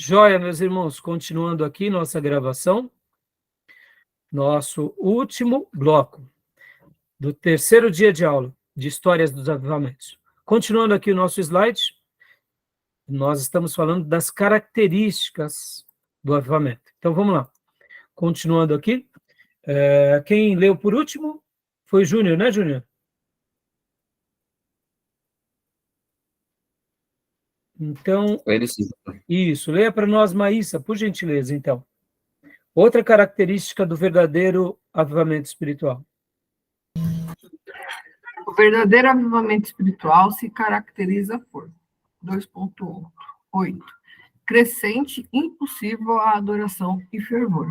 Joia, meus irmãos, continuando aqui nossa gravação, nosso último bloco do terceiro dia de aula de Histórias dos Avivamentos. Continuando aqui o nosso slide, nós estamos falando das características do avivamento. Então, vamos lá. Continuando aqui, quem leu por último foi Júnior, né, Júnior? Então, Ele sim. isso, leia para nós, Maísa, por gentileza, então. Outra característica do verdadeiro avivamento espiritual. O verdadeiro avivamento espiritual se caracteriza por 2.8. Crescente impossível à adoração e fervor.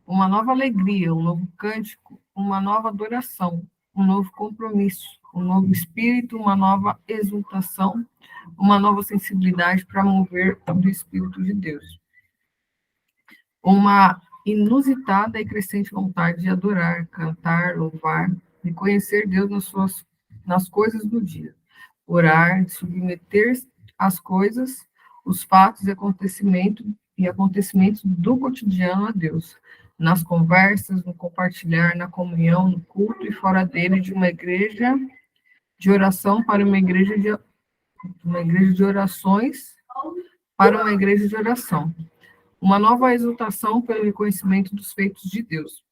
Uma nova alegria, um novo cântico, uma nova adoração, um novo compromisso, um novo espírito, uma nova exultação, uma nova sensibilidade para mover do Espírito de Deus. Uma inusitada e crescente vontade de adorar, cantar, louvar, de conhecer Deus nas coisas do dia. Orar, submeter as coisas, os fatos e acontecimentos do cotidiano a Deus. Nas conversas, no compartilhar, na comunhão, no culto e fora dele, de uma igreja de oração para uma igreja de orações para uma igreja de oração. Uma nova exultação pelo reconhecimento dos feitos de Deus.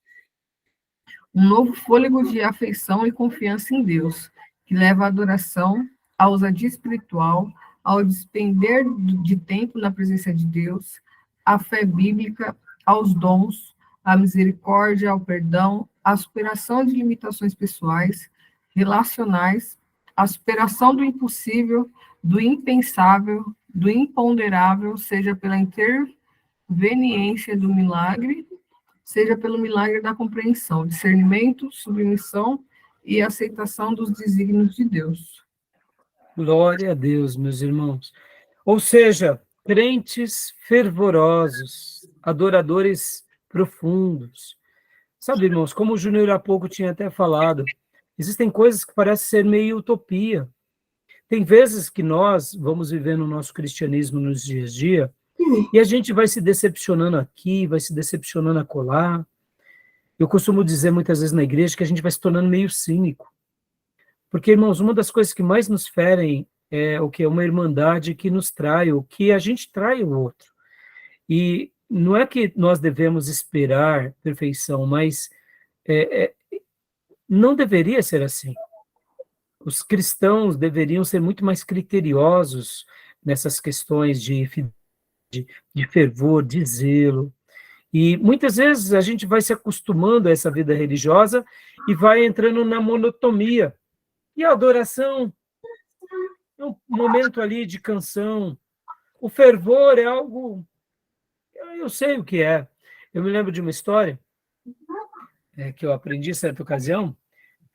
Um novo fôlego de afeição e confiança em Deus, que leva à adoração, à ousadia espiritual, ao despender de tempo na presença de Deus, à fé bíblica, aos dons, à misericórdia, ao perdão, à superação de limitações pessoais, relacionais, à superação do impossível, do impensável, do imponderável, seja pela interveniência do milagre, seja pelo milagre da compreensão, discernimento, submissão e aceitação dos desígnios de Deus. Glória a Deus, meus irmãos. Ou seja, crentes fervorosos, adoradores profundos. Sabe, irmãos, como o Júnior há pouco tinha até falado, existem coisas que parecem ser meio utopia. Tem vezes que nós vamos vivendo o nosso cristianismo nos dias a dia, e a gente vai se decepcionando aqui, vai se decepcionando acolá. Eu costumo dizer muitas vezes na igreja que a gente vai se tornando meio cínico. Porque, irmãos, uma das coisas que mais nos ferem é o que é uma irmandade que nos trai, o que a gente trai o outro. E não é que nós devemos esperar perfeição, mas não deveria ser assim. Os cristãos deveriam ser muito mais criteriosos nessas questões de fervor, de zelo. E muitas vezes a gente vai se acostumando a essa vida religiosa e vai entrando na monotonia. E a adoração é um momento ali de canção. O fervor é algo... Eu sei o que é. Eu me lembro de uma história que eu aprendi em certa ocasião,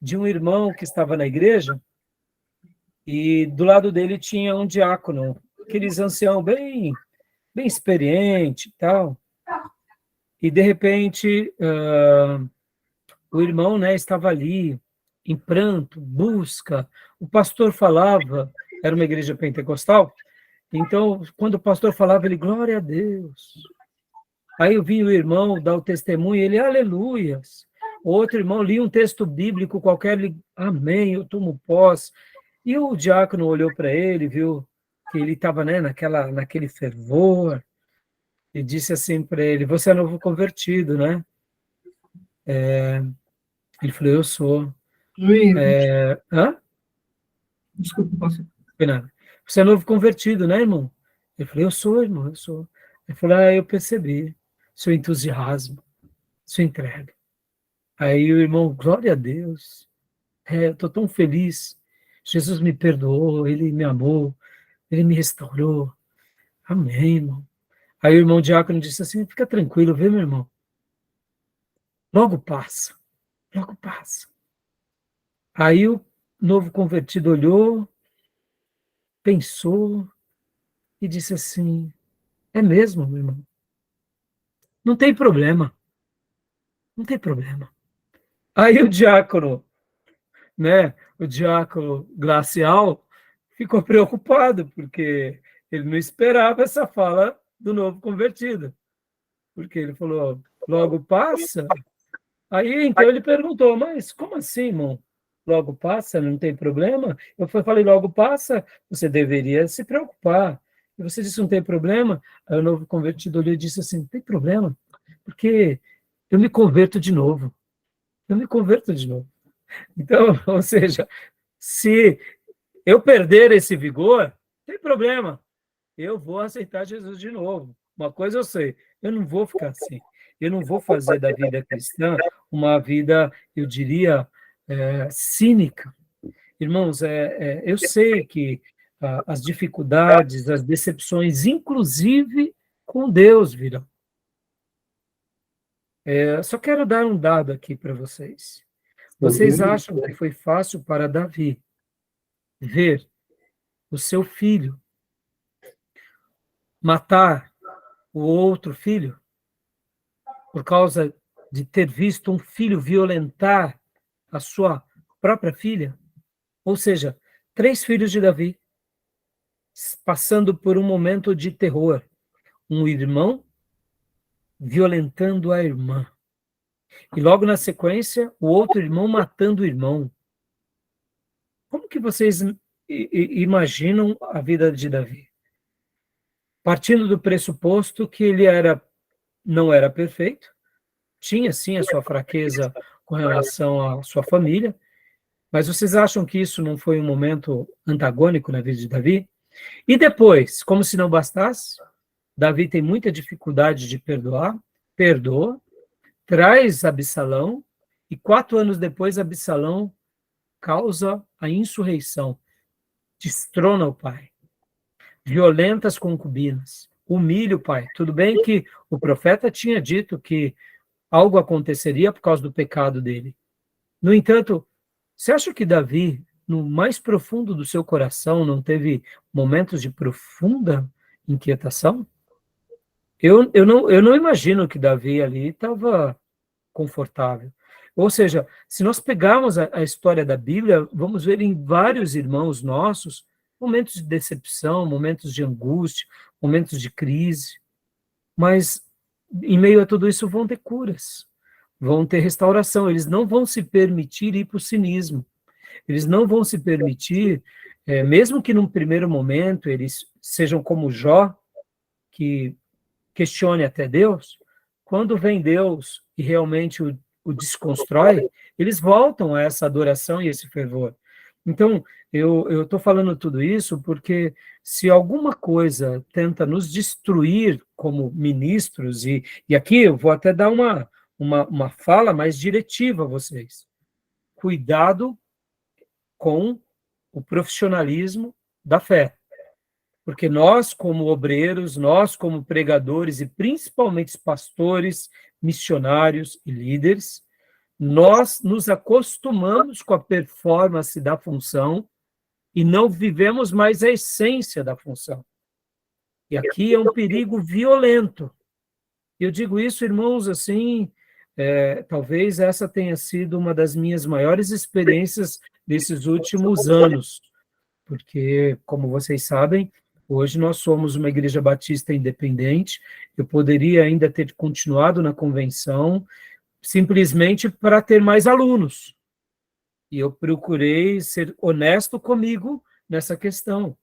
de um irmão que estava na igreja e do lado dele tinha um diácono, aqueles ancião bem experiente e tal. E, de repente, o irmão, né, estava ali, em pranto, busca. O pastor falava, era uma igreja pentecostal, então, quando o pastor falava, ele, glória a Deus. Aí eu vi o irmão dar o testemunho, ele, aleluias. O outro irmão lia um texto bíblico qualquer, ele, amém, eu tomo posse. E o diácono olhou para ele, viu que ele estava, né, naquele fervor, e disse assim para ele, você é novo convertido, né? Ele falou, eu sou. Hã? Desculpa, posso... Você é novo convertido, né, irmão? Ele falou, eu sou, irmão, eu sou. Ele falou, eu percebi seu entusiasmo, sua entrega. Aí o irmão, glória a Deus, eu estou tão feliz, Jesus me perdoou, ele me amou, ele me restaurou, amém, irmão. Aí o irmão diácono disse assim, fica tranquilo, viu, meu irmão? Logo passa, logo passa. Aí o novo convertido olhou, pensou e disse assim, é mesmo, meu irmão? Não tem problema, não tem problema. Aí o diácono, né, o diácono glacial, ficou preocupado, porque ele não esperava essa fala do novo convertido, porque ele falou, logo passa. Aí, então, ele perguntou, mas como assim, irmão? Logo passa, não tem problema? Falei, logo passa, você deveria se preocupar. E você disse, não tem problema? Aí o novo convertido olhou e disse assim, não tem problema, porque eu me converto de novo. Eu me converto de novo. Então, ou seja, se eu perder esse vigor, não tem problema. Eu vou aceitar Jesus de novo. Uma coisa eu sei, eu não vou ficar assim. Eu não vou fazer da vida cristã uma vida, eu diria, cínica. Irmãos, eu sei que as dificuldades, as decepções, inclusive com Deus, virão. Só quero dar um dado aqui para vocês. Vocês acham que foi fácil para Davi ver o seu filho matar o outro filho por causa de ter visto um filho violentar a sua própria filha? Ou seja, 3 filhos de Davi passando por um momento de terror. Um irmão violentando a irmã. E logo na sequência, o outro irmão matando o irmão. Como que vocês imaginam a vida de Davi? Partindo do pressuposto que ele não era perfeito, tinha sim a sua fraqueza com relação à sua família, mas vocês acham que isso não foi um momento antagônico na vida de Davi? E depois, como se não bastasse, Davi tem muita dificuldade de perdoar, perdoa, traz Absalão, e 4 anos depois, Absalão causa a insurreição, destrona o pai, violenta as concubinas, humilha o pai. Tudo bem que o profeta tinha dito que algo aconteceria por causa do pecado dele. No entanto, você acha que Davi, no mais profundo do seu coração, não teve momentos de profunda inquietação? Eu não imagino que Davi ali estava confortável. Ou seja, se nós pegarmos a história da Bíblia, vamos ver em vários irmãos nossos momentos de decepção, momentos de angústia, momentos de crise, mas em meio a tudo isso vão ter curas, vão ter restauração, eles não vão se permitir ir para o cinismo, eles não vão se permitir, mesmo que num primeiro momento eles sejam como Jó, que questione até Deus, quando vem Deus e realmente o desconstrói, eles voltam a essa adoração e esse fervor. Então, eu estou falando tudo isso porque se alguma coisa tenta nos destruir como ministros, e aqui eu vou até dar uma fala mais diretiva a vocês, cuidado com o profissionalismo da fé. Porque nós, como obreiros, nós, como pregadores e principalmente pastores, missionários e líderes, nós nos acostumamos com a performance da função e não vivemos mais a essência da função. E aqui é um perigo violento. Eu digo isso, irmãos, assim, talvez essa tenha sido uma das minhas maiores experiências desses últimos anos, porque, como vocês sabem, hoje nós somos uma igreja batista independente. Eu poderia ainda ter continuado na convenção, simplesmente para ter mais alunos. E eu procurei ser honesto comigo nessa questão.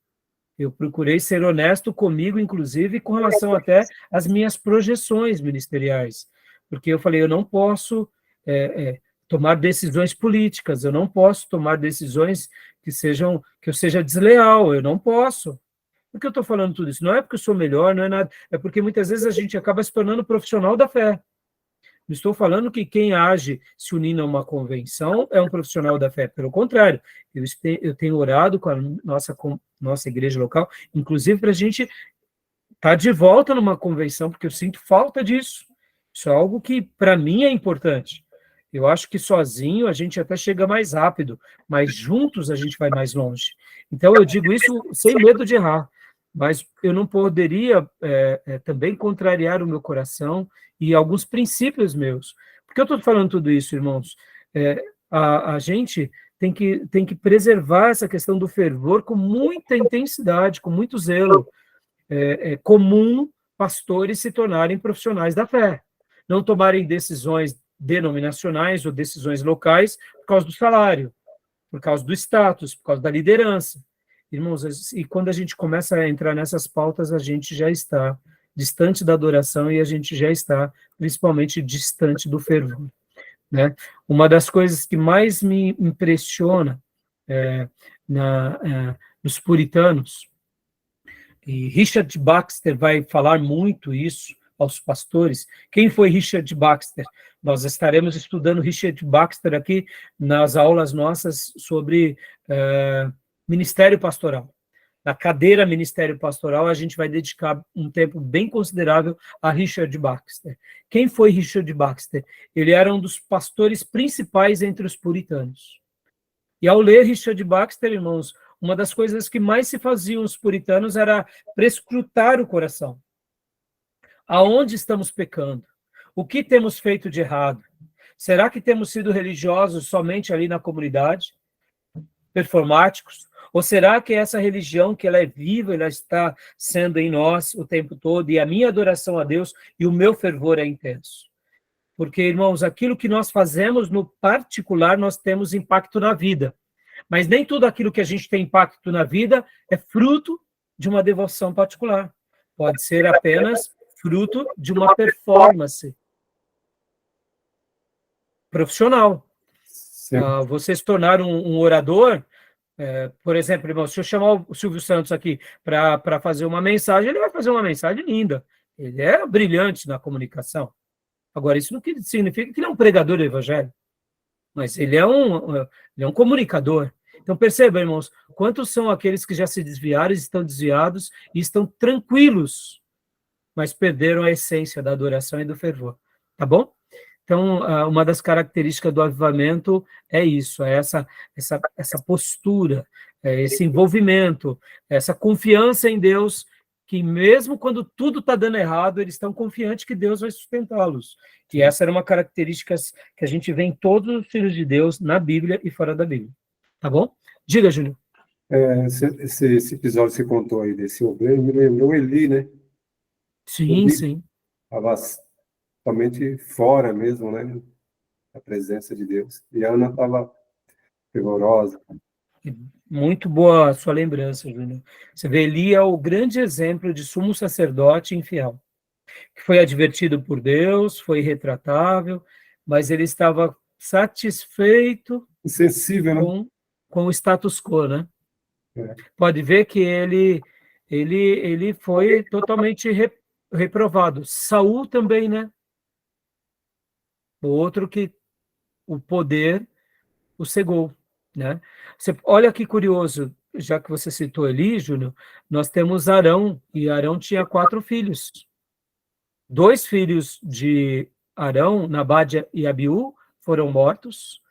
Eu procurei ser honesto comigo, inclusive, com relação até às minhas projeções ministeriais. Porque eu falei, eu não posso tomar decisões políticas, eu não posso tomar decisões que eu seja desleal, eu não posso. Por que eu estou falando tudo isso? Não é porque eu sou melhor, não é nada, é porque muitas vezes a gente acaba se tornando profissional da fé. Não estou falando que quem age se unindo a uma convenção é um profissional da fé, pelo contrário, eu tenho orado com a nossa igreja local, inclusive para a gente estar de volta numa convenção, porque eu sinto falta disso. Isso é algo que, para mim, é importante. Eu acho que sozinho a gente até chega mais rápido, mas juntos a gente vai mais longe. Então, eu digo isso sem medo de errar, mas eu não poderia também contrariar o meu coração e alguns princípios meus. Por que eu estou falando tudo isso, irmãos? A gente tem que preservar essa questão do fervor com muita intensidade, com muito zelo. É comum pastores se tornarem profissionais da fé, não tomarem decisões denominacionais ou decisões locais por causa do salário, por causa do status, por causa da liderança. Irmãos, e quando a gente começa a entrar nessas pautas, a gente já está distante da adoração e a gente já está, principalmente, distante do fervor, né? Uma das coisas que mais me impressiona nos puritanos, e Richard Baxter vai falar muito isso aos pastores. Quem foi Richard Baxter? Nós estaremos estudando Richard Baxter aqui nas aulas nossas sobre ministério pastoral. Na cadeira Ministério Pastoral, a gente vai dedicar um tempo bem considerável a Richard Baxter. Quem foi Richard Baxter? Ele era um dos pastores principais entre os puritanos. E ao ler Richard Baxter, irmãos, uma das coisas que mais se faziam os puritanos era prescrutar o coração. Aonde estamos pecando? O que temos feito de errado? Será que temos sido religiosos somente ali na comunidade? Performáticos? Ou será que essa religião, que ela é viva, ela está sendo em nós o tempo todo, e a minha adoração a Deus e o meu fervor é intenso? Porque, irmãos, aquilo que nós fazemos no particular, nós temos impacto na vida. Mas nem tudo aquilo que a gente tem impacto na vida é fruto de uma devoção particular. Pode ser apenas fruto de uma performance profissional. Você se tornar um orador, por exemplo, irmão, se eu chamar o Silvio Santos aqui para fazer uma mensagem, ele vai fazer uma mensagem linda. Ele é brilhante na comunicação. Agora, isso não significa que ele é um pregador do evangelho, mas ele é um comunicador. Então, perceba, irmãos, quantos são aqueles que já se desviaram, estão desviados e estão tranquilos, mas perderam a essência da adoração e do fervor. Tá bom? Então, uma das características do avivamento é isso, é essa postura, esse envolvimento, essa confiança em Deus, que mesmo quando tudo está dando errado, eles estão confiantes que Deus vai sustentá-los. E essa era uma característica que a gente vê em todos os filhos de Deus, na Bíblia e fora da Bíblia. Tá bom? Diga, Júnior. Esse episódio que você contou aí desse obreiro me lembrou Eli, né? Sim, sim. Estava totalmente fora mesmo, né? Da presença de Deus. E a Ana estava fervorosa. Muito boa a sua lembrança, Júnior. Você vê, Eli é o grande exemplo de sumo sacerdote infiel, que foi advertido por Deus, foi retratável, mas ele estava satisfeito, insensível, né? com o status quo, né? Pode ver que ele foi totalmente reprovado. Saul também, né? O outro que o poder o cegou, né? Olha que curioso, já que você citou ali, Júnior, nós temos Arão, e Arão tinha 4 filhos. 2 filhos de Arão, Nabade e Abiú, foram mortos,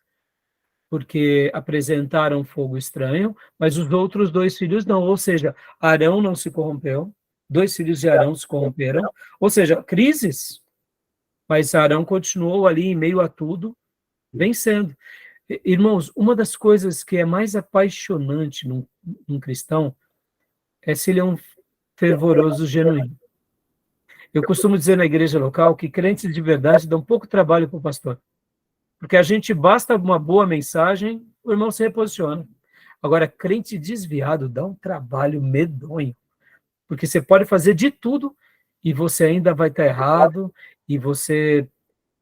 porque apresentaram fogo estranho, mas os outros 2 filhos não, ou seja, Arão não se corrompeu, 2 filhos de Arão se corromperam, ou seja, crises, mas Arão continuou ali em meio a tudo, vencendo. Irmãos, uma das coisas que é mais apaixonante num cristão é se ele é um fervoroso genuíno. Eu costumo dizer na igreja local que crentes de verdade dão pouco trabalho para o pastor. Porque a gente basta uma boa mensagem, o irmão se reposiciona. Agora, crente desviado dá um trabalho medonho. Porque você pode fazer de tudo e você ainda vai estar errado, e você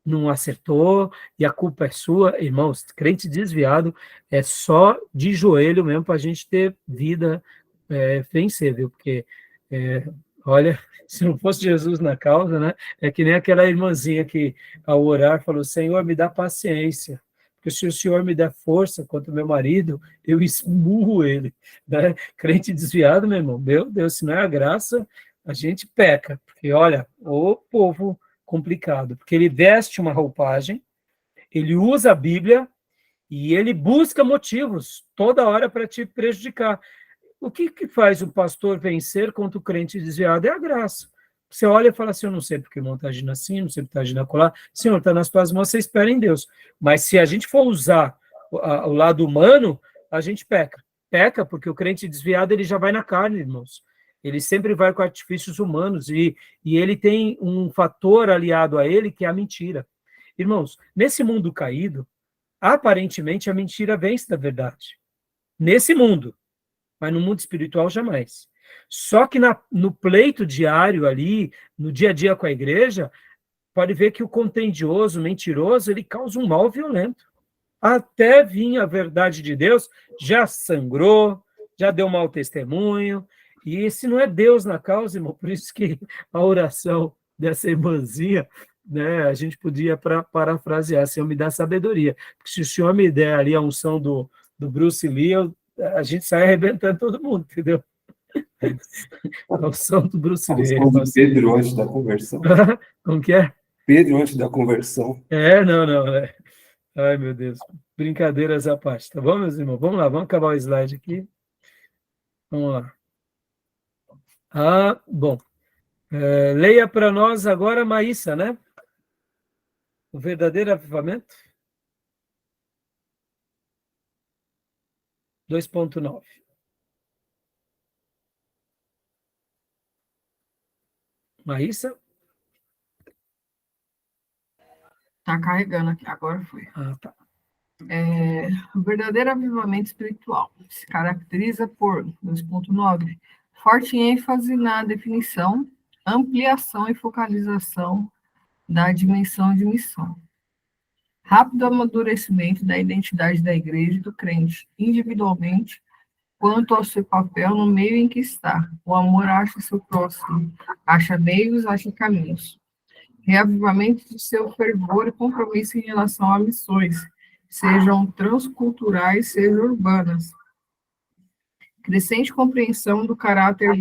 não acertou, e a culpa é sua. Irmãos, crente desviado é só de joelho mesmo para a gente ter vida, vencer, viu? Porque, olha, se não fosse Jesus na causa, né? É que nem aquela irmãzinha que, ao orar, falou: Senhor, me dá paciência, porque se o Senhor me der força contra o meu marido, eu esmurro ele, né? Crente desviado, meu irmão, meu Deus, se não é a graça, a gente peca, porque, olha, o povo complicado, porque ele veste uma roupagem, ele usa a Bíblia e ele busca motivos toda hora para te prejudicar. O que faz o pastor vencer contra o crente desviado? É a graça. Você olha e fala assim: eu não sei porque o irmão está agindo assim, não sei porque está agindo acolá. Senhor, está nas tuas mãos, você espera em Deus. Mas se a gente for usar o lado humano, a gente peca. Peca porque o crente desviado ele já vai na carne, irmãos. Ele sempre vai com artifícios humanos, e ele tem um fator aliado a ele, que é a mentira. Irmãos, nesse mundo caído, aparentemente a mentira vence da verdade. Nesse mundo, mas no mundo espiritual jamais. Só que no pleito diário ali, no dia a dia com a igreja, pode ver que o contendioso, mentiroso, ele causa um mal violento. Até vir a verdade de Deus, já sangrou, já deu mau testemunho, e esse não é Deus na causa, irmão, por isso que a oração dessa irmãzinha, né, a gente podia parafrasear, Senhor, me dá sabedoria, porque se o Senhor me der ali a unção do Bruce Lee, a gente sai arrebentando todo mundo, entendeu? A unção do Bruce A Lee. unção de Pedro antes da conversão. Como que é? Pedro antes da conversão. Não. Ai, meu Deus. Brincadeiras à parte, tá bom, meus irmãos? Vamos lá, vamos acabar o slide aqui. Vamos lá. Bom. Leia para nós agora, Maísa, né? O verdadeiro avivamento. 2.9. Maísa? Está carregando aqui, agora foi. Tá. O verdadeiro avivamento espiritual se caracteriza por 2.9, forte ênfase na definição, ampliação e focalização da dimensão de missão. Rápido amadurecimento da identidade da igreja e do crente, individualmente, quanto ao seu papel no meio em que está. O amor acha seu próximo, acha meios, acha caminhos. Reavivamento de seu fervor e compromisso em relação a missões, sejam transculturais, sejam urbanas. Crescente compreensão do caráter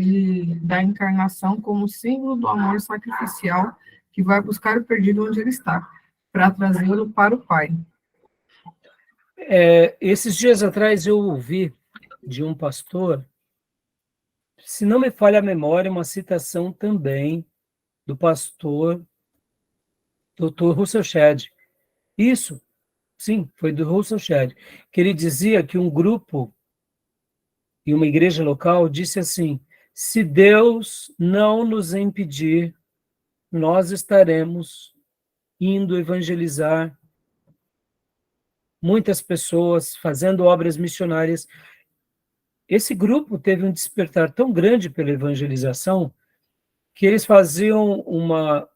da encarnação como símbolo do amor sacrificial que vai buscar o perdido onde ele está, para trazê-lo para o Pai. Esses dias atrás eu ouvi de um pastor, se não me falha a memória, uma citação também do pastor Dr. Russell Shedd. Isso, sim, foi do Russell Shedd, que ele dizia que um grupo e uma igreja local disse assim: se Deus não nos impedir, nós estaremos indo evangelizar muitas pessoas, fazendo obras missionárias. Esse grupo teve um despertar tão grande pela evangelização que eles faziam uma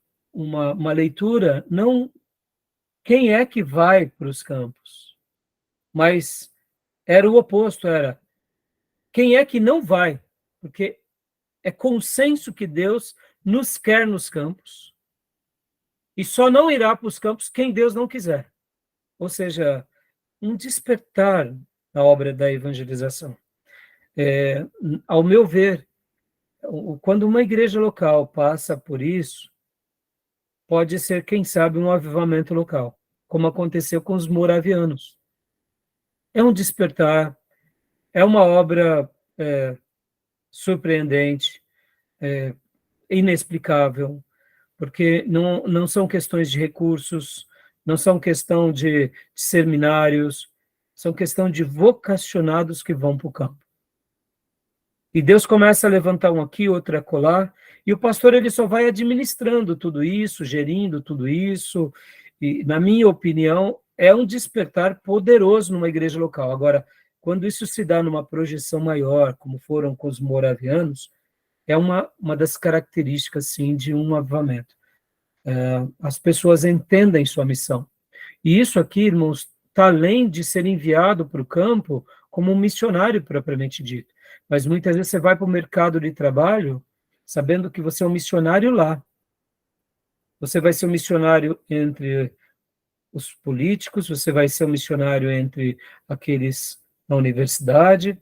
leitura, não quem é que vai para os campos, mas era o oposto, era quem é que não vai, porque é consenso que Deus nos quer nos campos e só não irá para os campos quem Deus não quiser. Ou seja, um despertar na obra da evangelização. Ao meu ver, quando uma igreja local passa por isso, pode ser, quem sabe, um avivamento local, como aconteceu com os moravianos. É um despertar, é uma obra surpreendente, inexplicável, porque não são questões de recursos, não são questão de seminários, são questão de vocacionados que vão para o campo. E Deus começa a levantar um aqui, outro acolá, e o pastor ele só vai administrando tudo isso, gerindo tudo isso, e, na minha opinião, é um despertar poderoso numa igreja local. Agora, quando isso se dá numa projeção maior, como foram com os moravianos, é uma das características, sim, de um avivamento. As pessoas entendem sua missão. E isso aqui, irmãos, está além de ser enviado para o campo como um missionário propriamente dito. Mas muitas vezes você vai para o mercado de trabalho sabendo que você é um missionário lá. Você vai ser um missionário entre os políticos, você vai ser um missionário entre aqueles na universidade,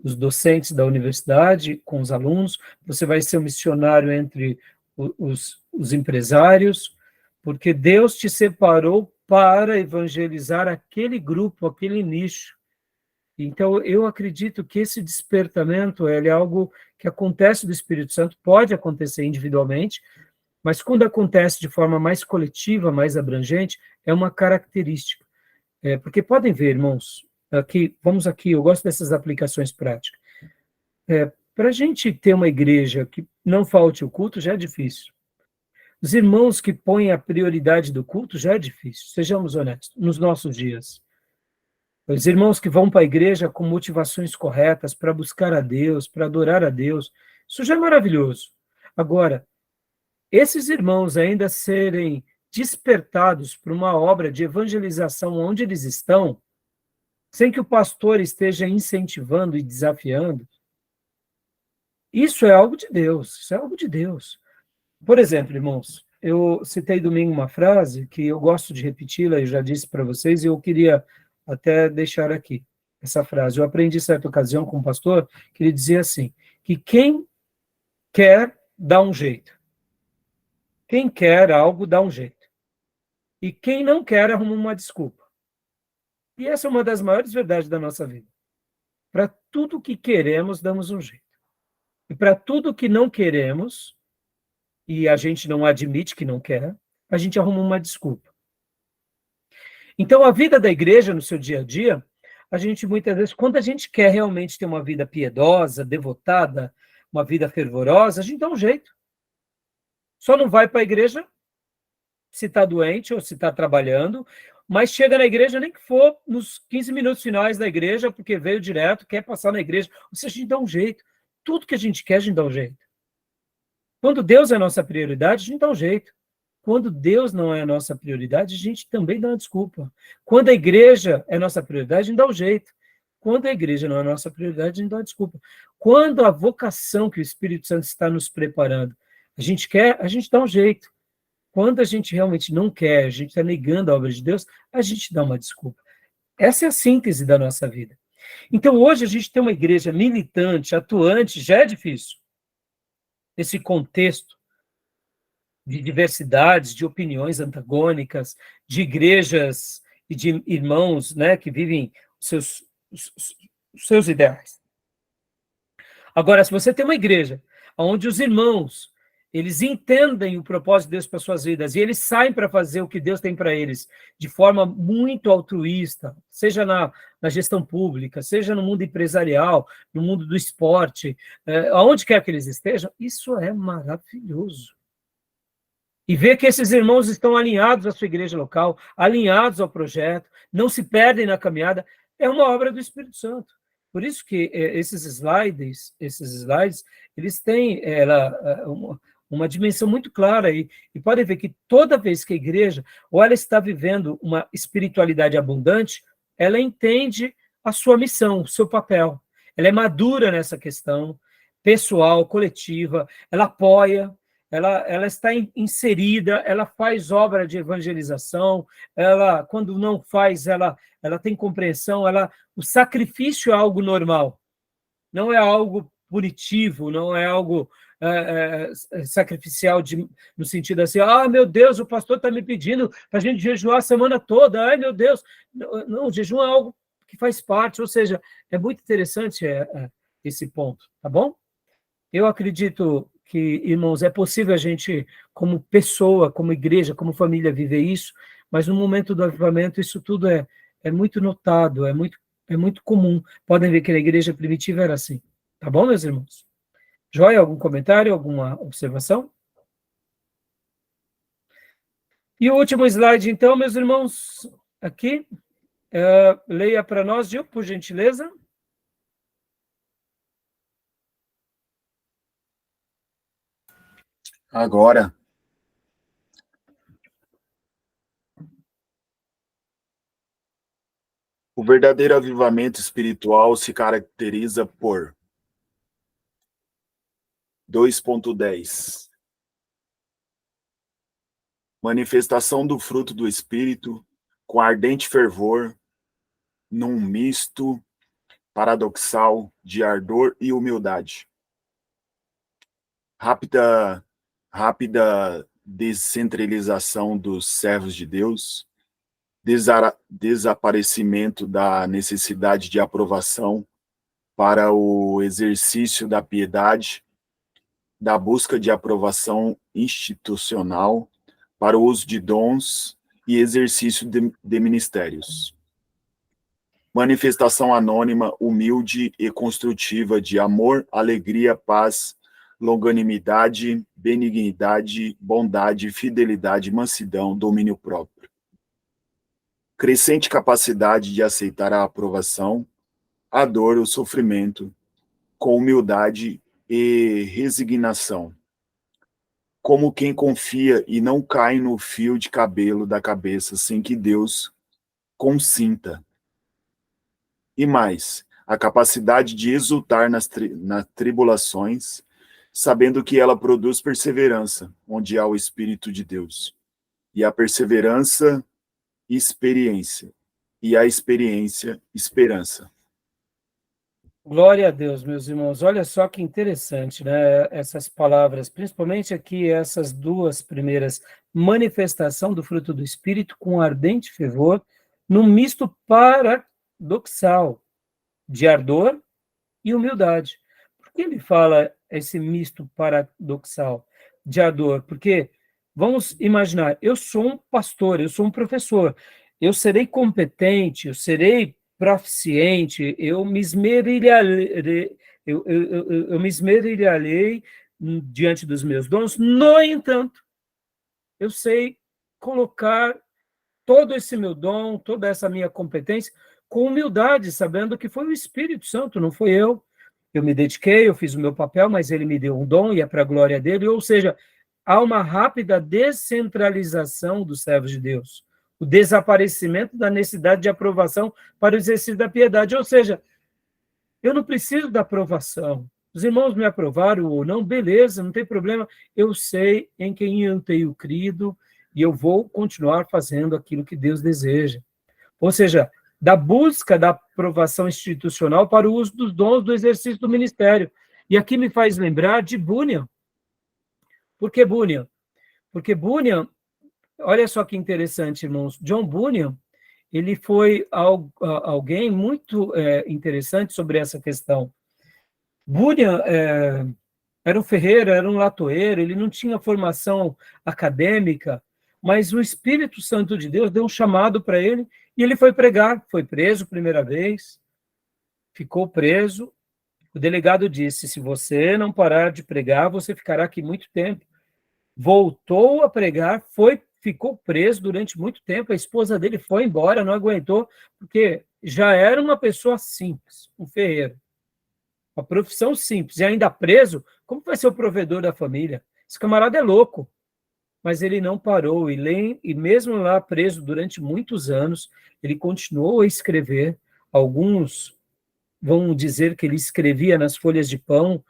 os docentes da universidade, com os alunos, você vai ser um missionário entre os empresários, porque Deus te separou para evangelizar aquele grupo, aquele nicho. Então, eu acredito que esse despertamento é algo que acontece do Espírito Santo, pode acontecer individualmente, mas quando acontece de forma mais coletiva, mais abrangente, é uma característica. Porque podem ver, irmãos, vamos aqui, eu gosto dessas aplicações práticas. Para a gente ter uma igreja que não falte o culto, já é difícil. Os irmãos que põem a prioridade do culto, já é difícil, sejamos honestos, nos nossos dias. Os irmãos que vão para a igreja com motivações corretas para buscar a Deus, para adorar a Deus, isso já é maravilhoso. Agora, esses irmãos ainda serem despertados para uma obra de evangelização onde eles estão, sem que o pastor esteja incentivando e desafiando, isso é algo de Deus, isso é algo de Deus. Por exemplo, irmãos, eu citei domingo uma frase que eu gosto de repeti-la, eu já disse para vocês, e eu queria até deixar aqui essa frase. Eu aprendi certa ocasião com um pastor que ele dizia assim, que quem quer dá um jeito. Quem quer algo dá um jeito. E quem não quer arruma uma desculpa. E essa é uma das maiores verdades da nossa vida. Para tudo que queremos, damos um jeito. E para tudo que não queremos, e a gente não admite que não quer, a gente arruma uma desculpa. Então, a vida da igreja, no seu dia a dia, a gente muitas vezes, quando a gente quer realmente ter uma vida piedosa, devotada, uma vida fervorosa, a gente dá um jeito. Só não vai para a igreja se está doente ou se está trabalhando, mas chega na igreja nem que for nos 15 minutos finais da igreja, porque veio direto, quer passar na igreja. Ou seja, a gente dá um jeito. Tudo que a gente quer, a gente dá um jeito. Quando Deus é a nossa prioridade, a gente dá um jeito. Quando Deus não é a nossa prioridade, a gente também dá uma desculpa. Quando a igreja é a nossa prioridade, a gente dá um jeito. Quando a igreja não é a nossa prioridade, a gente dá uma desculpa. Quando a vocação que o Espírito Santo está nos preparando, a gente quer, a gente dá um jeito. Quando a gente realmente não quer, a gente está negando a obra de Deus, a gente dá uma desculpa. Essa é a síntese da nossa vida. Então, hoje, a gente tem uma igreja militante, atuante, já é difícil. Esse contexto de diversidades, de opiniões antagônicas, de igrejas e de irmãos, né, que vivem os seus ideais. Agora, se você tem uma igreja onde os irmãos eles entendem o propósito de Deus para suas vidas e eles saem para fazer o que Deus tem para eles de forma muito altruísta, seja na gestão pública, seja no mundo empresarial, no mundo do esporte, aonde quer que eles estejam, isso é maravilhoso. E ver que esses irmãos estão alinhados à sua igreja local, alinhados ao projeto, não se perdem na caminhada, é uma obra do Espírito Santo. Por isso que esses slides, eles têm uma dimensão muito clara e podem ver que toda vez que a igreja, ou ela está vivendo uma espiritualidade abundante, ela entende a sua missão, o seu papel. Ela é madura nessa questão, pessoal, coletiva, ela apoia, ela está inserida, ela faz obra de evangelização, ela, quando não faz, ela tem compreensão, o sacrifício é algo normal, não é algo punitivo, não é algo sacrificial no sentido assim, meu Deus, o pastor está me pedindo para a gente jejuar a semana toda, ai meu Deus, não, o jejum é algo que faz parte, ou seja, é muito interessante esse ponto, tá bom? Eu acredito que, irmãos, é possível a gente, como pessoa, como igreja, como família, viver isso, mas no momento do avivamento isso tudo é muito notado, é muito comum. Podem ver que na igreja primitiva era assim. Tá bom, meus irmãos? Joia, algum comentário, alguma observação? E o último slide, então, meus irmãos, aqui. Leia para nós, Gil, por gentileza. Agora, o verdadeiro avivamento espiritual se caracteriza por 2.10 manifestação do fruto do Espírito com ardente fervor, num misto paradoxal de ardor e humildade. Rápida descentralização dos servos de Deus, desaparecimento da necessidade de aprovação para o exercício da piedade, da busca de aprovação institucional para o uso de dons e exercício de ministérios. manifestação anônima, humilde e construtiva de amor, alegria, paz, longanimidade, benignidade, bondade, fidelidade, mansidão, domínio próprio. Crescente capacidade de aceitar a aprovação, a dor, o sofrimento, com humildade e resignação, como quem confia e não cai no fio de cabelo da cabeça sem que Deus consinta. E mais, a capacidade de exultar nas tribulações, sabendo que ela produz perseverança, onde há o Espírito de Deus. E a perseverança, experiência. E a experiência, esperança. Glória a Deus, meus irmãos. Olha só que interessante, né? Essas palavras, principalmente aqui, essas duas primeiras, manifestação do fruto do Espírito com ardente fervor, num misto paradoxal de ardor e humildade. Por que ele fala esse misto paradoxal de ardor? Porque, vamos imaginar, eu sou um pastor, eu sou um professor, eu serei competente, eu serei proficiente, eu me esmerilharei, eu me esmerilharei diante dos meus dons. No entanto, eu sei colocar todo esse meu dom, toda essa minha competência, com humildade, sabendo que foi o Espírito Santo, não foi eu. Eu me dediquei, eu fiz o meu papel, mas ele me deu um dom e é para a glória dele. Ou seja, há uma rápida descentralização dos servos de Deus, o desaparecimento da necessidade de aprovação para o exercício da piedade. Ou seja, eu não preciso da aprovação. Os irmãos me aprovaram ou não, beleza, não tem problema. Eu sei em quem eu tenho crido e eu vou continuar fazendo aquilo que Deus deseja. Ou seja, da busca da aprovação institucional para o uso dos dons do exercício do ministério. E aqui me faz lembrar de Bunyan. Por que Bunyan? Porque Bunyan, olha só que interessante, irmãos, John Bunyan, ele foi alguém muito interessante sobre essa questão. Bunyan era um ferreiro, era um latoeiro, ele não tinha formação acadêmica, mas o Espírito Santo de Deus deu um chamado para ele e ele foi pregar. Foi preso primeira vez, ficou preso. O delegado disse: se você não parar de pregar, você ficará aqui muito tempo. Voltou a pregar, ficou preso durante muito tempo. A esposa dele foi embora, não aguentou, porque já era uma pessoa simples, um ferreiro. Uma profissão simples, e ainda preso, como vai ser o provedor da família? Esse camarada é louco. Mas ele não parou, e mesmo lá preso durante muitos anos, ele continuou a escrever. Alguns vão dizer que ele escrevia nas folhas de pão,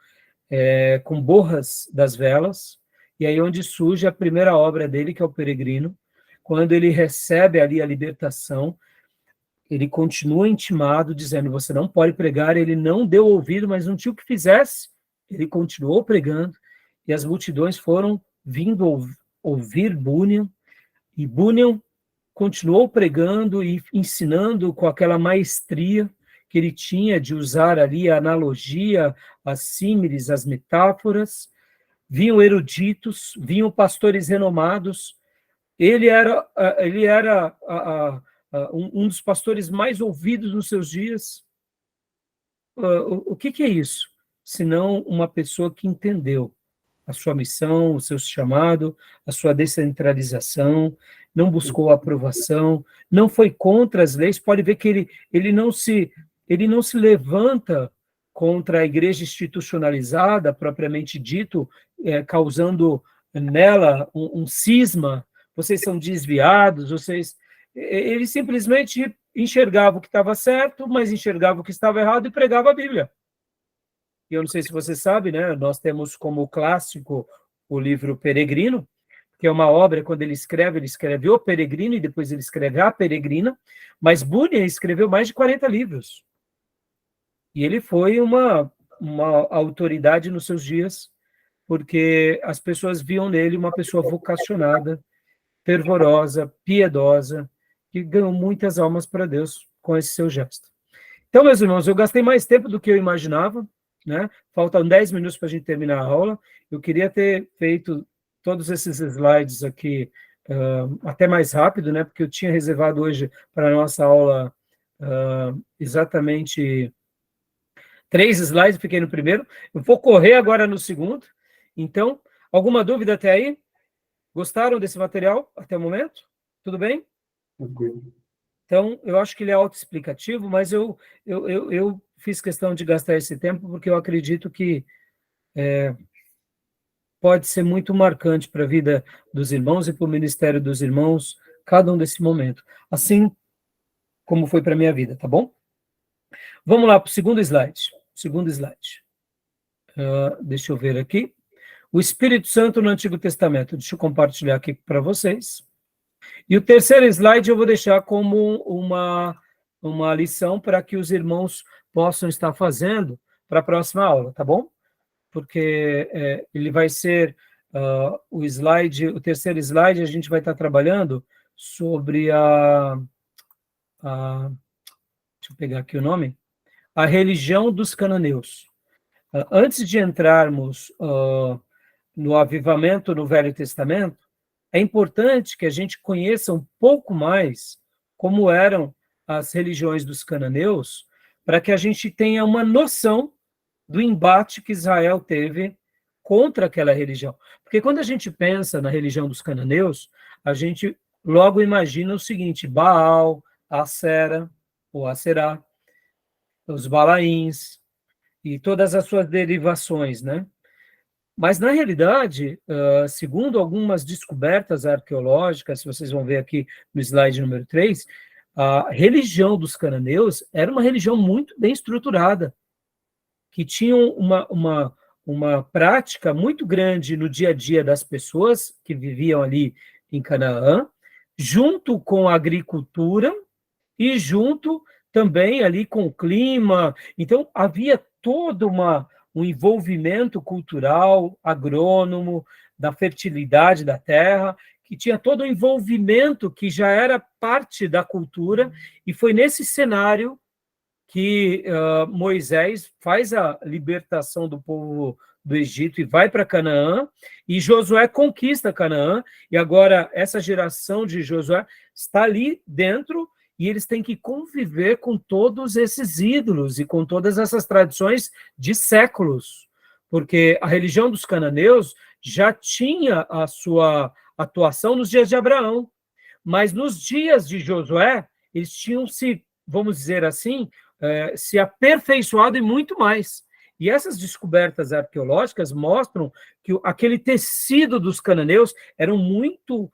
com borras das velas, e aí onde surge a primeira obra dele, que é o Peregrino. Quando ele recebe ali a libertação, ele continua intimado, dizendo: você não pode pregar. Ele não deu ouvido, mas não tinha o que fizesse. Ele continuou pregando, e as multidões foram vindo ouvir Bunyan, e Bunyan continuou pregando e ensinando com aquela maestria que ele tinha de usar ali a analogia, as símiles, as metáforas. Vinham eruditos, vinham pastores renomados. Ele era um dos pastores mais ouvidos nos seus dias. O que é isso? Senão uma pessoa que entendeu a sua missão, o seu chamado, a sua descentralização, não buscou a aprovação, não foi contra as leis. Pode ver que ele não se levanta contra a igreja institucionalizada, propriamente dito, causando nela um cisma. Vocês são desviados, ele simplesmente enxergava o que estava certo, mas enxergava o que estava errado e pregava a Bíblia. E eu não sei se você sabe, né? Nós temos como clássico o livro Peregrino, que é uma obra, quando ele escreve O Peregrino e depois ele escreve A Peregrina, mas Bunyan escreveu mais de 40 livros. E ele foi uma autoridade nos seus dias, porque as pessoas viam nele uma pessoa vocacionada, fervorosa, piedosa, que ganhou muitas almas para Deus com esse seu gesto. Então, meus irmãos, eu gastei mais tempo do que eu imaginava, né? Faltam 10 minutos para a gente terminar a aula. Eu queria ter feito todos esses slides aqui até mais rápido, né? Porque eu tinha reservado hoje para a nossa aula exatamente 3 slides, fiquei no primeiro. Eu vou correr agora no segundo. Então, alguma dúvida até aí? Gostaram desse material até o momento? Tudo bem? Tranquilo. Então, eu acho que ele é autoexplicativo, mas eu fiz questão de gastar esse tempo porque eu acredito que pode ser muito marcante para a vida dos irmãos e para o ministério dos irmãos, cada um desse momento. Assim como foi para a minha vida, tá bom? Vamos lá para o segundo slide. Segundo slide. Deixa eu ver aqui. O Espírito Santo no Antigo Testamento. Deixa eu compartilhar aqui para vocês. E o terceiro slide eu vou deixar como uma lição para que os irmãos possam estar fazendo para a próxima aula, tá bom? Porque ele vai ser o terceiro slide, a gente vai estar trabalhando sobre deixa eu pegar aqui o nome, a religião dos cananeus. Antes de entrarmos no avivamento no Velho Testamento, é importante que a gente conheça um pouco mais como eram as religiões dos cananeus, para que a gente tenha uma noção do embate que Israel teve contra aquela religião. Porque quando a gente pensa na religião dos cananeus, a gente logo imagina o seguinte: Baal, Acera, ou Aserá, os Balaíns, e todas as suas derivações, né? Mas, na realidade, segundo algumas descobertas arqueológicas, vocês vão ver aqui no slide número 3, a religião dos cananeus era uma religião muito bem estruturada, que tinha uma prática muito grande no dia a dia das pessoas que viviam ali em Canaã, junto com a agricultura e junto também ali com o clima. Então, havia todo um envolvimento cultural, agrônomo, da fertilidade da terra, que tinha todo o envolvimento que já era parte da cultura, e foi nesse cenário que Moisés faz a libertação do povo do Egito e vai para Canaã, e Josué conquista Canaã, e agora essa geração de Josué está ali dentro, e eles têm que conviver com todos esses ídolos e com todas essas tradições de séculos, porque a religião dos cananeus já tinha a sua atuação nos dias de Abraão, mas nos dias de Josué, eles tinham se, vamos dizer assim, se aperfeiçoado e muito mais. E essas descobertas arqueológicas mostram que aquele tecido dos cananeus eram muito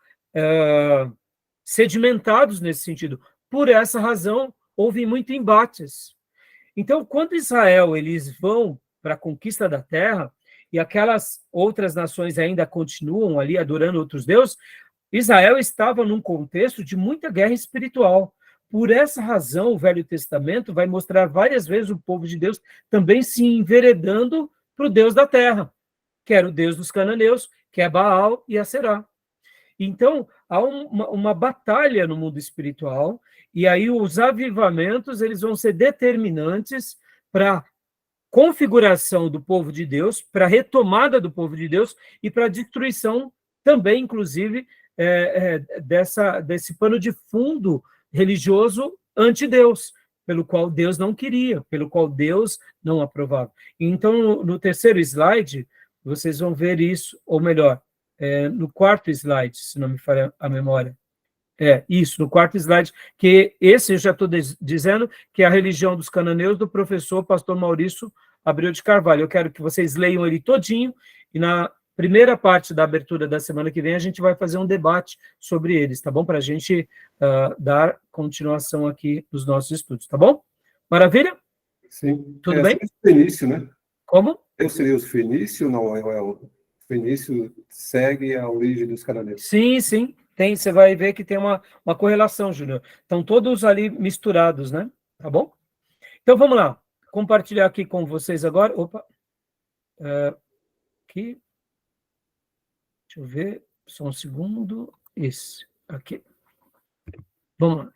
sedimentados nesse sentido. Por essa razão, houve muitos embates. Então, quando Israel eles vão para a conquista da terra, e aquelas outras nações ainda continuam ali adorando outros deuses, Israel estava num contexto de muita guerra espiritual. Por essa razão, o Velho Testamento vai mostrar várias vezes o povo de Deus também se enveredando para o Deus da terra, que era o Deus dos cananeus, que é Baal e Aserá. Então, há uma batalha no mundo espiritual, e aí os avivamentos eles vão ser determinantes para a configuração do povo de Deus, para a retomada do povo de Deus e para a destruição também, inclusive, desse pano de fundo religioso anti-Deus, pelo qual Deus não queria, pelo qual Deus não aprovava. Então, no terceiro slide, vocês vão ver isso, ou melhor, no quarto slide, se não me falha a memória. Isso, no quarto slide, que esse eu já estou dizendo que é a religião dos cananeus do professor pastor Maurício Abreu de Carvalho. Eu quero que vocês leiam ele todinho, e na primeira parte da abertura da semana que vem a gente vai fazer um debate sobre eles, tá bom? Para a gente dar continuação aqui nos nossos estudos, tá bom? Maravilha? Sim. Tudo bem? Fenício, né? Como? Eu seria os fenícios, não é o fenício segue a origem dos cananeus. Sim, sim. Tem, você vai ver que tem uma correlação, Júnior. Estão todos ali misturados, né? Tá bom? Então, vamos lá. Compartilhar aqui com vocês agora. Opa. Aqui. Deixa eu ver. Só um segundo. Isso. Aqui. Vamos lá.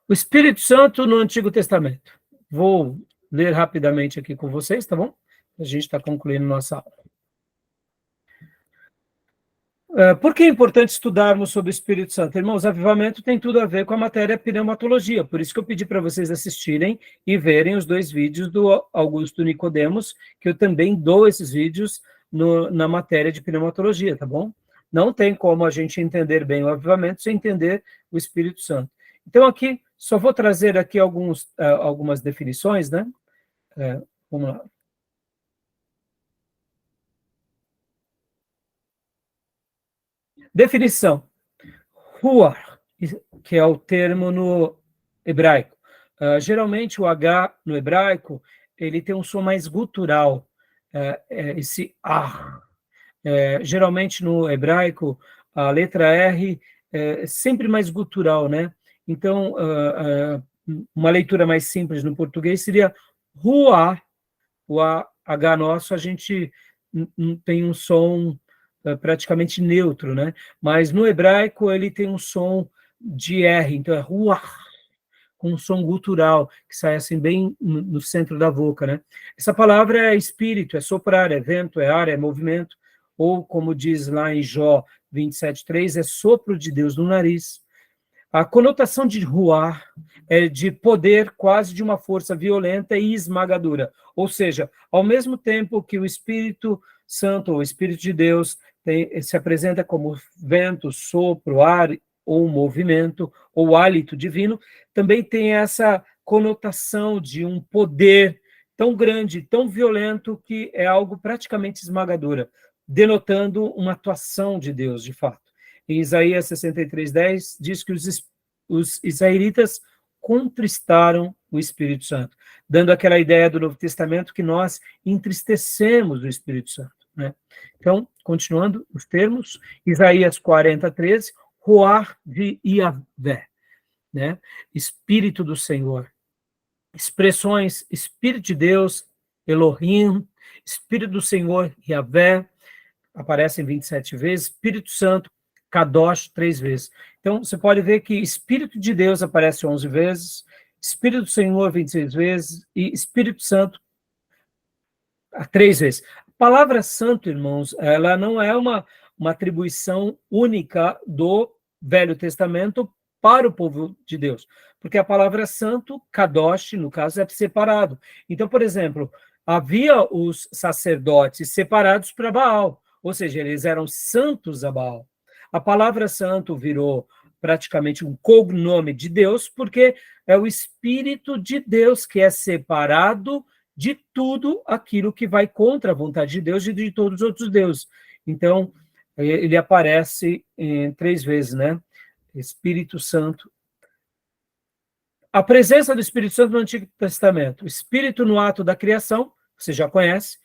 O Espírito Santo no Antigo Testamento. Vou ler rapidamente aqui com vocês, tá bom? A gente está concluindo nossa aula. Por que é importante estudarmos sobre o Espírito Santo? Irmãos, avivamento tem tudo a ver com a matéria pneumatologia, por isso que eu pedi para vocês assistirem e verem os 2 vídeos do Augusto Nicodemos, que eu também dou esses vídeos na matéria de pneumatologia, tá bom? Não tem como a gente entender bem o avivamento sem entender o Espírito Santo. Então, aqui, só vou trazer aqui algumas definições, né? Vamos lá. Definição. Ruach, que é o termo no hebraico. Geralmente o H no hebraico, ele tem um som mais gutural, esse ah. Geralmente no hebraico, a letra R é sempre mais gutural, né? Então, uma leitura mais simples no português seria ruach. O H nosso, a gente tem um som praticamente neutro, né? Mas no hebraico ele tem um som de R, então é ruach, com um som gutural, que sai assim bem no centro da boca, né? Essa palavra é espírito, é soprar, é vento, é ar, é movimento, ou como diz lá em Jó 27:3, é sopro de Deus no nariz. A conotação de ruach é de poder, quase de uma força violenta e esmagadora. Ou seja, ao mesmo tempo que o Espírito Santo, ou o Espírito de Deus, se apresenta como vento, sopro, ar, ou movimento, ou hálito divino, também tem essa conotação de um poder tão grande, tão violento, que é algo praticamente esmagadora, denotando uma atuação de Deus, de fato. Em Isaías 63:10, diz que os israelitas contristaram o Espírito Santo, dando aquela ideia do Novo Testamento que nós entristecemos o Espírito Santo, né? Então, continuando os termos, Isaías 40:13, Ruach de Yahvé, né? Espírito do Senhor. Expressões Espírito de Deus, Elohim, Espírito do Senhor, Yahvé, aparecem 27 vezes, Espírito Santo, Kadosh, 3 vezes. Então, você pode ver que Espírito de Deus aparece 11 vezes, Espírito do Senhor, 26 vezes, e Espírito Santo, 3 vezes. A palavra santo, irmãos, ela não é uma atribuição única do Velho Testamento para o povo de Deus, porque a palavra santo, Kadosh, no caso, é separado. Então, por exemplo, havia os sacerdotes separados para Baal, ou seja, eles eram santos a Baal. A palavra santo virou praticamente um cognome de Deus, porque é o Espírito de Deus que é separado de tudo aquilo que vai contra a vontade de Deus e de todos os outros deuses. Então, ele aparece 3 vezes, né? Espírito Santo. A presença do Espírito Santo no Antigo Testamento. O Espírito no ato da criação, você já conhece.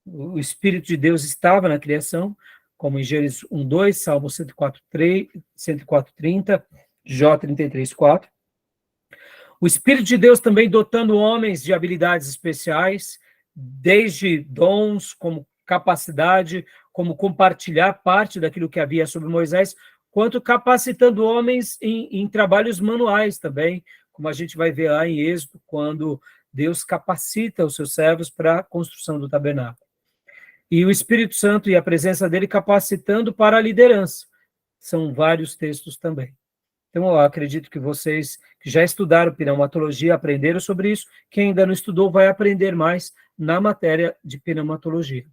O Espírito de Deus estava na criação, como em Gênesis 1:2, Salmo 104:30, Jó 33:4. O Espírito de Deus também dotando homens de habilidades especiais, desde dons, como capacidade, como compartilhar parte daquilo que havia sobre Moisés, quanto capacitando homens em trabalhos manuais também, como a gente vai ver lá em Êxodo, quando Deus capacita os seus servos para a construção do tabernáculo. E o Espírito Santo e a presença dele capacitando para a liderança. São vários textos também. Então, eu acredito que vocês que já estudaram pneumatologia, aprenderam sobre isso. Quem ainda não estudou vai aprender mais na matéria de pneumatologia.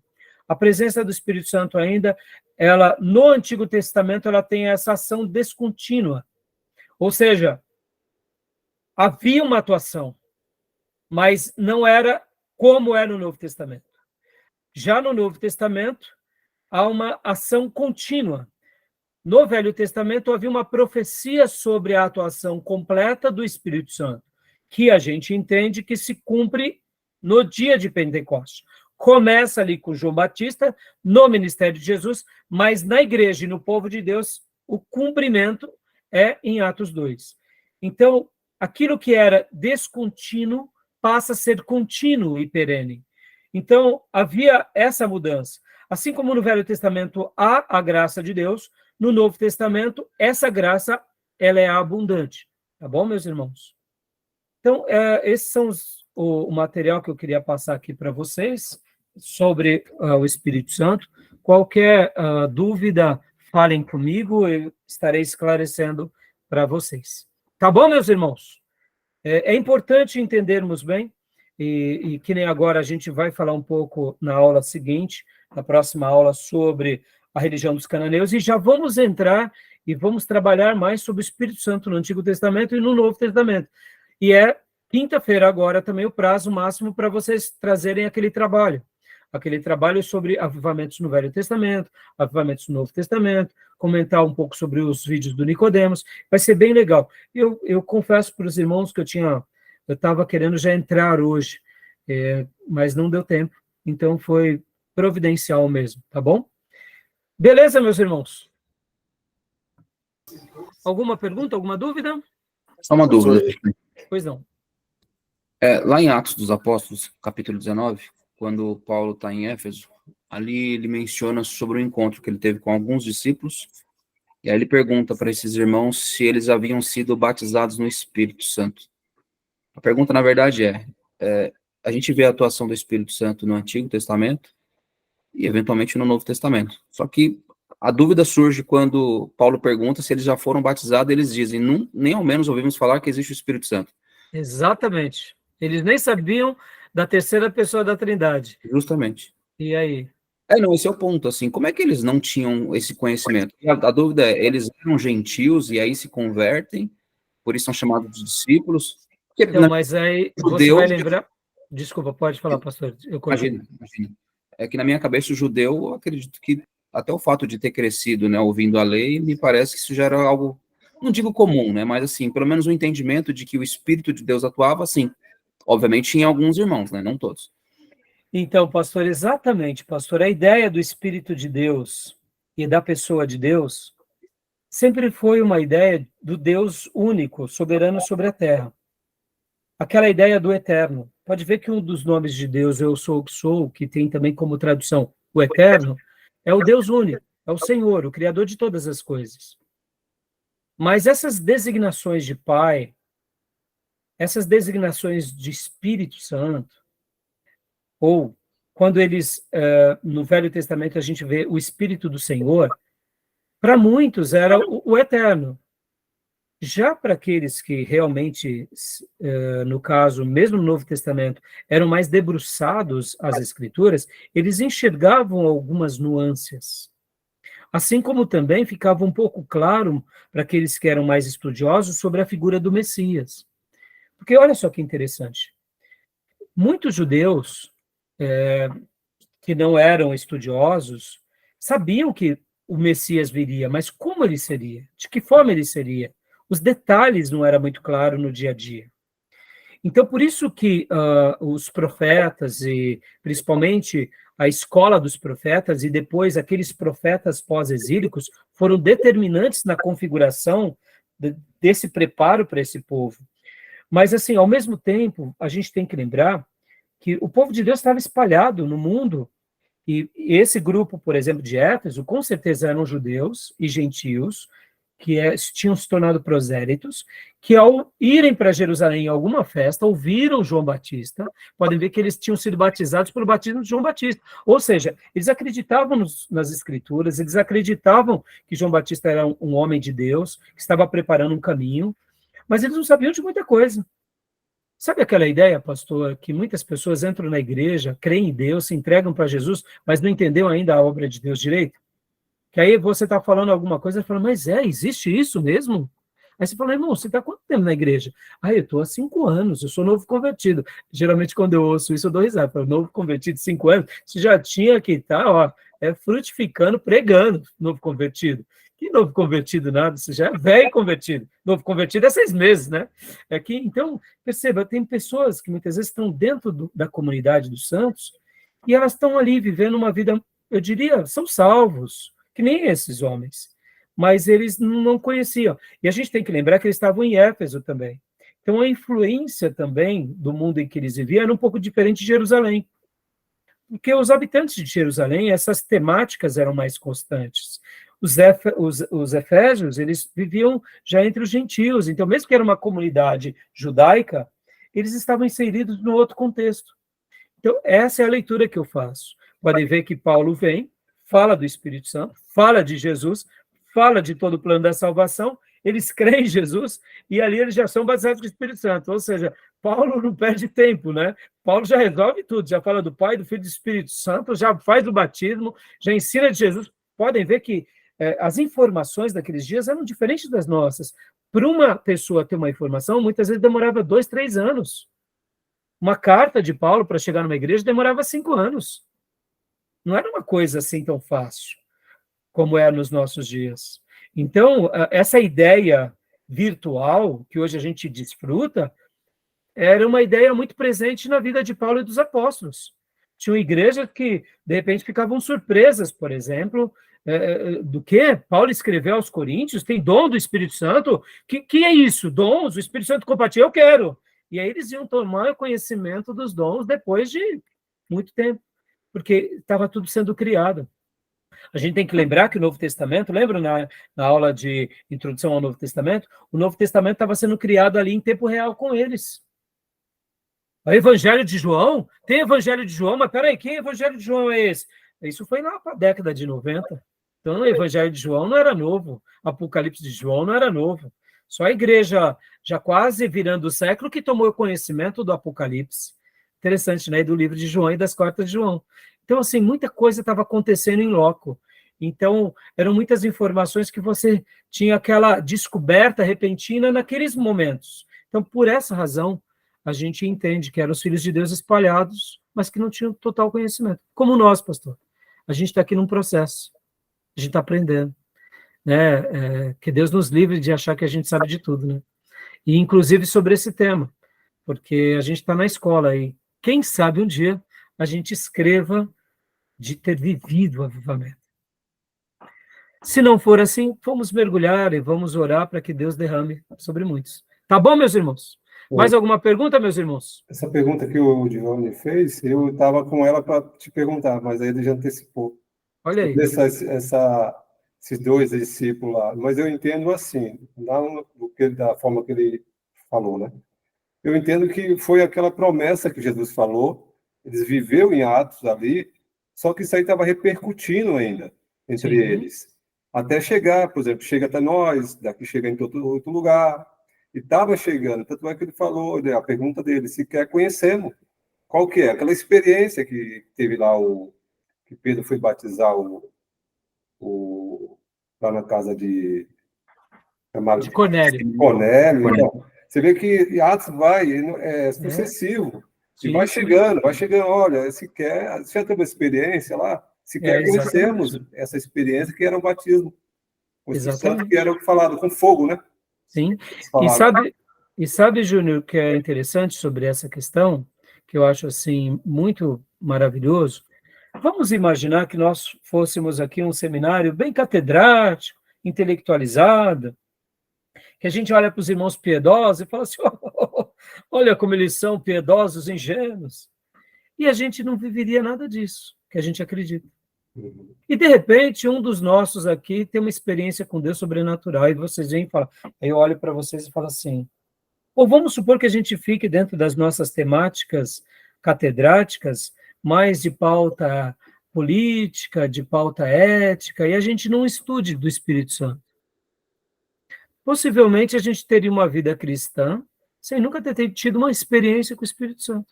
A presença do Espírito Santo ainda, ela no Antigo Testamento, ela tem essa ação descontínua. Ou seja, havia uma atuação, mas não era como é no Novo Testamento. Já no Novo Testamento, há uma ação contínua. No Velho Testamento, havia uma profecia sobre a atuação completa do Espírito Santo, que a gente entende que se cumpre no dia de Pentecostes. Começa ali com João Batista, no ministério de Jesus, mas na igreja e no povo de Deus, o cumprimento é em Atos 2. Então, aquilo que era descontínuo passa a ser contínuo e perene. Então, havia essa mudança. Assim como no Velho Testamento há a graça de Deus, no Novo Testamento, essa graça ela é abundante. Tá bom, meus irmãos? Então, esses são o material que eu queria passar aqui para vocês sobre o Espírito Santo. Qualquer dúvida, falem comigo, eu estarei esclarecendo para vocês. Tá bom, meus irmãos? É importante entendermos bem, e que nem agora a gente vai falar um pouco na aula seguinte, na próxima aula, sobre a religião dos cananeus, e já vamos entrar e vamos trabalhar mais sobre o Espírito Santo no Antigo Testamento e no Novo Testamento. E é quinta-feira agora também o prazo máximo para vocês trazerem aquele trabalho sobre avivamentos no Velho Testamento, avivamentos no Novo Testamento, comentar um pouco sobre os vídeos do Nicodemos, vai ser bem legal. Eu confesso para os irmãos que eu estava querendo já entrar hoje, mas não deu tempo, então foi providencial mesmo, tá bom? Beleza, meus irmãos? Alguma pergunta, alguma dúvida? Só uma dúvida. Pois não. Lá em Atos dos Apóstolos, capítulo 19, quando Paulo está em Éfeso, ali ele menciona sobre o encontro que ele teve com alguns discípulos, e aí ele pergunta para esses irmãos se eles haviam sido batizados no Espírito Santo. A pergunta, na verdade, a gente vê a atuação do Espírito Santo no Antigo Testamento e, eventualmente, no Novo Testamento. Só que a dúvida surge quando Paulo pergunta se eles já foram batizados, eles dizem, nem ao menos ouvimos falar que existe o Espírito Santo. Exatamente. Eles nem sabiam da terceira pessoa da Trindade. Justamente. E aí? Não, esse é o ponto, assim, como é que eles não tinham esse conhecimento? A dúvida é, eles eram gentios e aí se convertem, por isso são chamados de discípulos? Porque, Então, mas aí você vai lembrar... Desculpa, pode falar, pastor. Imagina. É que na minha cabeça o judeu, eu acredito que até o fato de ter crescido, né, ouvindo a lei, me parece que isso já era algo, não digo comum, né, mas assim, pelo menos o entendimento de que o Espírito de Deus atuava, assim, obviamente em alguns irmãos, né, não todos. Então, pastor, exatamente, pastor, a ideia do Espírito de Deus e da pessoa de Deus sempre foi uma ideia do Deus único, soberano sobre a terra. Aquela ideia do eterno. Pode ver que um dos nomes de Deus, eu sou o que sou, que tem também como tradução o eterno, é o Deus único, é o Senhor, o Criador de todas as coisas. Mas essas designações de Pai, essas designações de Espírito Santo, ou quando eles, no Velho Testamento, a gente vê o Espírito do Senhor, para muitos era o eterno. Já para aqueles que realmente, no caso, mesmo no Novo Testamento, eram mais debruçados às Escrituras, eles enxergavam algumas nuances. Assim como também ficava um pouco claro para aqueles que eram mais estudiosos sobre a figura do Messias. Porque olha só que interessante. Muitos judeus que não eram estudiosos sabiam que o Messias viria, mas como ele seria? De que forma ele seria? Os detalhes não eram muito claros no dia a dia. Então, por isso que os profetas, e principalmente a escola dos profetas, e depois aqueles profetas pós-exílicos, foram determinantes na configuração desse preparo para esse povo. Mas, assim, ao mesmo tempo, a gente tem que lembrar que o povo de Deus estava espalhado no mundo, e esse grupo, por exemplo, de Éfeso, com certeza eram judeus e gentios, que tinham se tornado prosélitos, que ao irem para Jerusalém em alguma festa, ouviram João Batista, podem ver que eles tinham sido batizados pelo batismo de João Batista. Ou seja, eles acreditavam nas Escrituras, eles acreditavam que João Batista era um homem de Deus, que estava preparando um caminho, mas eles não sabiam de muita coisa. Sabe aquela ideia, pastor, que muitas pessoas entram na igreja, creem em Deus, se entregam para Jesus, mas não entenderam ainda a obra de Deus direito? Que aí você está falando alguma coisa e fala, mas existe isso mesmo? Aí você fala, irmão, você está há quanto tempo na igreja? Eu estou há 5 anos, eu sou novo convertido. Geralmente, quando eu ouço isso, eu dou risada. Eu novo convertido, 5 anos, você já tinha que estar, frutificando, pregando, novo convertido. Que novo convertido nada, você já é velho convertido. Novo convertido é 6 meses, né? Então, perceba, tem pessoas que muitas vezes estão dentro da comunidade dos santos e elas estão ali vivendo uma vida, eu diria, são salvos, que nem esses homens, mas eles não conheciam. E a gente tem que lembrar que eles estavam em Éfeso também. Então, a influência também do mundo em que eles viviam era um pouco diferente de Jerusalém. Porque os habitantes de Jerusalém, essas temáticas eram mais constantes. Os efésios, eles viviam já entre os gentios, então, mesmo que era uma comunidade judaica, eles estavam inseridos no outro contexto. Então, essa é a leitura que eu faço. Podem ver que Paulo vem, fala do Espírito Santo, fala de Jesus, fala de todo o plano da salvação, eles creem em Jesus, e ali eles já são batizados com o Espírito Santo. Ou seja, Paulo não perde tempo, né? Paulo já resolve tudo, já fala do Pai, do Filho e do Espírito Santo, já faz o batismo, já ensina de Jesus. Podem ver que as informações daqueles dias eram diferentes das nossas. Para uma pessoa ter uma informação, muitas vezes demorava 2, 3 anos. Uma carta de Paulo para chegar numa igreja demorava 5 anos. Não era uma coisa assim tão fácil como é nos nossos dias. Então, essa ideia virtual que hoje a gente desfruta era uma ideia muito presente na vida de Paulo e dos apóstolos. Tinham igrejas que, de repente, ficavam surpresas, por exemplo, do que Paulo escreveu aos Coríntios, tem dom do Espírito Santo, que é isso? Dons, o Espírito Santo compartilha, eu quero. E aí eles iam tomar conhecimento dos dons depois de muito tempo, porque estava tudo sendo criado. A gente tem que lembrar que o Novo Testamento, lembra na aula de introdução ao Novo Testamento? O Novo Testamento estava sendo criado ali em tempo real com eles. O Evangelho de João, tem Evangelho de João, mas peraí, que Evangelho de João é esse? Isso foi lá para a década de 90. Então, o Evangelho de João não era novo, Apocalipse de João não era novo. Só a igreja, já quase virando o século, que tomou conhecimento do Apocalipse. Interessante, né? Do livro de João e das cartas de João. Então, assim, muita coisa estava acontecendo em loco. Então, eram muitas informações que você tinha aquela descoberta repentina naqueles momentos. Então, por essa razão, a gente entende que eram os filhos de Deus espalhados, mas que não tinham total conhecimento. Como nós, pastor. A gente está aqui num processo. A gente está aprendendo. Né? Que Deus nos livre de achar que a gente sabe de tudo. Né? E, inclusive, sobre esse tema. Porque a gente está na escola e quem sabe um dia a gente escreva de ter vivido o avivamento. Se não for assim, vamos mergulhar e vamos orar para que Deus derrame sobre muitos. Tá bom, meus irmãos? Mais alguma pergunta, meus irmãos? Essa pergunta que o Giovanni fez, eu estava com ela para te perguntar, mas aí ele já antecipou. Olha aí. Esses dois discípulos lá. Mas eu entendo assim, da forma que ele falou, né? Eu entendo que foi aquela promessa que Jesus falou, eles viveram em Atos ali, só que isso aí estava repercutindo ainda entre eles. Até chegar, por exemplo, chega até nós, daqui chega em outro lugar, e estava chegando, tanto é que ele falou, né, a pergunta dele, se quer conhecemos, qual que é? Aquela experiência que teve lá, que Pedro foi batizar lá na casa de Cornélio. Cornélio. Então, você vê que Atos é sucessivo. Sim, e vai chegando, olha, se já teve uma experiência lá, se quer conhecermos essa experiência que era o batismo. O Santo que era falado com fogo, né? Sim, e sabe, Júnior, que é interessante sobre essa questão, que eu acho, assim, muito maravilhoso? Vamos imaginar que nós fôssemos aqui um seminário bem catedrático, intelectualizado, que a gente olha para os irmãos piedosos e fala assim, olha como eles são piedosos, ingênuos. E a gente não viveria nada disso, que a gente acredita. E, de repente, um dos nossos aqui tem uma experiência com Deus sobrenatural, e vocês vêm e falam, aí eu olho para vocês e falo assim, ou vamos supor que a gente fique dentro das nossas temáticas catedráticas, mais de pauta política, de pauta ética, e a gente não estude do Espírito Santo. Possivelmente a gente teria uma vida cristã sem nunca ter tido uma experiência com o Espírito Santo.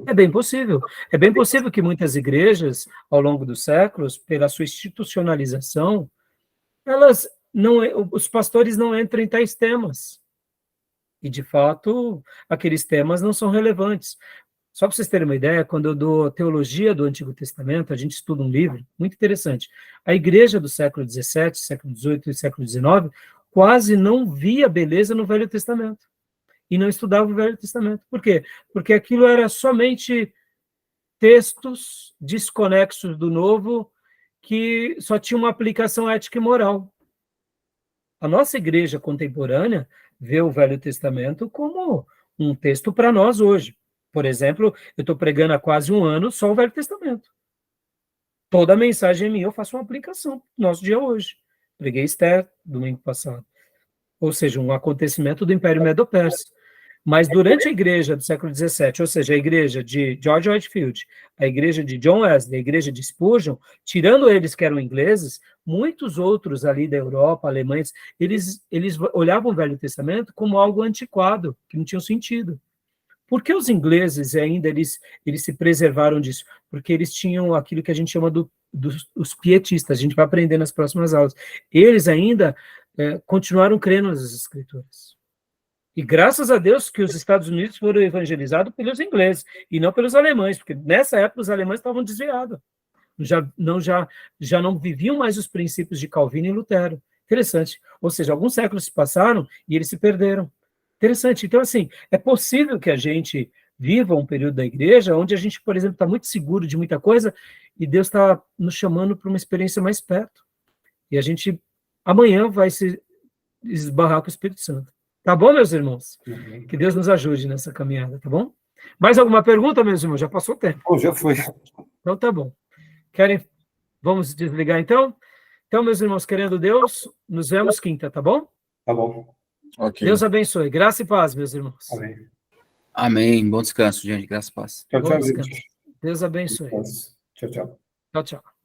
É bem possível. É bem possível que muitas igrejas, ao longo dos séculos, pela sua institucionalização, os pastores não entram em tais temas. E, de fato, aqueles temas não são relevantes. Só para vocês terem uma ideia, quando eu dou teologia do Antigo Testamento, a gente estuda um livro muito interessante. A igreja do século XVII, século XVIII e século XIX quase não via beleza no Velho Testamento. E não estudava o Velho Testamento. Por quê? Porque aquilo era somente textos desconexos do Novo que só tinham uma aplicação ética e moral. A nossa igreja contemporânea vê o Velho Testamento como um texto para nós hoje. Por exemplo, eu estou pregando há quase um ano só o Velho Testamento. Toda a mensagem minha eu faço uma aplicação no nosso dia hoje. Preguei Esther domingo passado. Ou seja, um acontecimento do Império Medo-Persa. Mas durante a igreja do século XVII, ou seja, a igreja de George Whitefield, a igreja de John Wesley, a igreja de Spurgeon, tirando eles que eram ingleses, muitos outros ali da Europa, alemães, eles olhavam o Velho Testamento como algo antiquado, que não tinha sentido. Por que os ingleses ainda eles se preservaram disso? Porque eles tinham aquilo que a gente chama dos pietistas, a gente vai aprender nas próximas aulas. Eles ainda continuaram crendo nas Escrituras. E graças a Deus que os Estados Unidos foram evangelizados pelos ingleses, e não pelos alemães, porque nessa época os alemães estavam desviados. Já não viviam mais os princípios de Calvino e Lutero. Interessante. Ou seja, alguns séculos se passaram e eles se perderam. Interessante. Então, assim, é possível que a gente viva um período da igreja onde a gente, por exemplo, está muito seguro de muita coisa e Deus está nos chamando para uma experiência mais perto. E a gente, amanhã, vai se esbarrar com o Espírito Santo. Tá bom, meus irmãos? Que Deus nos ajude nessa caminhada, tá bom? Mais alguma pergunta, meus irmãos? Já passou o tempo. Bom, já foi. Então, tá bom. Vamos desligar, então? Então, meus irmãos, querendo Deus, nos vemos quinta, tá bom? Tá bom. Ok. Deus abençoe. Graça e paz, meus irmãos. Amém. Amém. Bom descanso, gente. Graças a Deus. Tchau, Bom tchau, descanso. gente. Deus abençoe. Tchau, tchau. Tchau, tchau.